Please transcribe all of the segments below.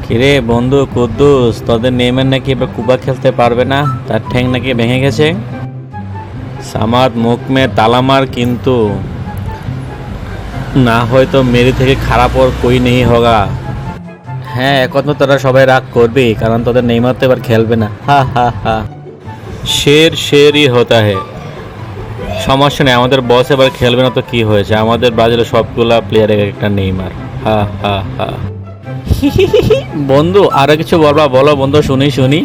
কিরে বন্ধু কুদ্দুস, তোদের নেইমার নাকি এবার কুবা খেলতে পারবে না, তার ঠ্যাং নাকি ভেঙে গেছে। সামাদ মুখ মে তালামার, কিন্তু না হয়তো মেরি থেকে খারাপ ওর কই নেই হোগা। হ্যাঁ, এখন তো তোরা সবাই রাগ করবি, কারণ তোদের নেইমার তো এবার খেলবে না। হা হা হা, শের শেরই হতা হে। সমস্যা নেই, আমাদের বস এবার খেলবে না তো কি হয়েছে, আমাদের ব্রাজিলের সবগুলা প্লেয়ারের একটা নেইমার। হা হা হা। বন্ধু আরো কিছু বলবা, বলো বন্ধু, শুনি শুনি।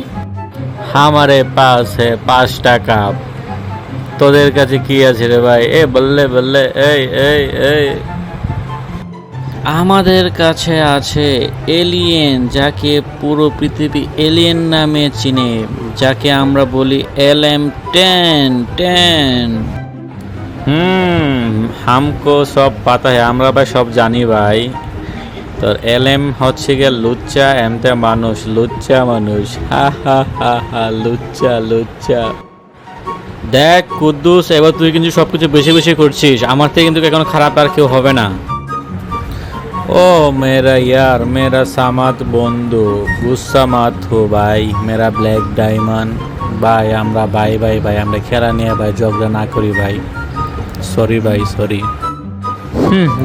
আমারে পাস হে 5 টাকা, তোদের কাছে কি আছে রে ভাই? এ বললে বললে, এই এই এই, আমাদের কাছে আছে এলিয়েন, যাকে পুরো পৃথিবী এলিয়েন নামে চিনে, যাকে আমরা বলি LM10 10। হামকো সব পাতা হে, আমরা ভাই সব জানি ভাই। তোর LM হচ্ছে গিয়ে লুচ্চা, এমতে মানুষ, লুচ্চা মানুষ। হা হা হা হা, লুচ্চা লুচ্চা। দেখ কুদ্দুস, এবার তুই কিন্তু সবকিছু বেশি বেশি করছিস, আমার থেকে কিন্তু এখন খারাপ আর কেউ হবে না। ও মেরা ইয়ার, মেরা সামাদ বন্ধু, গুস্সা মাত হো ভাই, মেরা ব্ল্যাক ডায়মন্ড ভাই। আমরা ভাই ভাই ভাই, আমরা খেলা নিয়ে ভাই ঝগড়া না করি ভাই। সরি ভাই, সরি।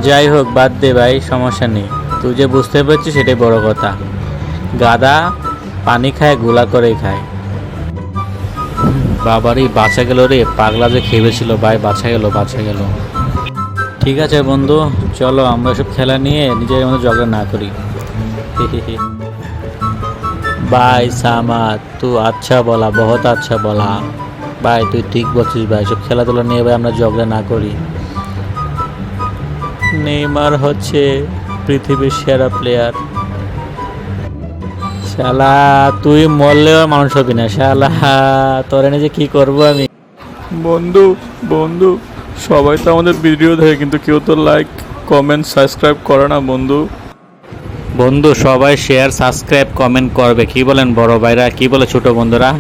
যাই হোক, বাদ দে ভাই, সমস্যা নেই। তুই যে বুঝতে পারছিস সেটাই বড় কথা। গাদা পানি খায়, গোলা করেই খায়। বাবারই বাঁচা গেল রে, পাগলা যে খেয়েছিল ভাই, বাঁচা গেল বাঁচা গেল। ঠিক আছে বন্ধু, চলো আমরা সব খেলা নিয়ে নিজের মধ্যে ঝগড়া না করি। ভাই সামাদ, তুই আচ্ছা বলা, বহুত আচ্ছা বলা ভাই, তুই ঠিক বলছিস ভাই, সব খেলাধুলা নিয়ে ভাই আমরা ঝগড়া না করি। নেইমার হচ্ছে পৃথিবীর সেরা প্লেয়ার। শালা তুই মরলেও মানুষ হবি না শালা, তোর এনে যে কি করবো আমি। বন্ধু বন্ধু, সবাই তো আমাদের ভিডিও দেখে, কিন্তু কেউ তো লাইক কমেন্ট সাবস্ক্রাইব করে না বন্ধু। বন্ধু সবাই শেয়ার সাবস্ক্রাইব কমেন্ট করবে, কি বলেন বড় ভাইরা, কি বলে ছোট বন্ধুরা?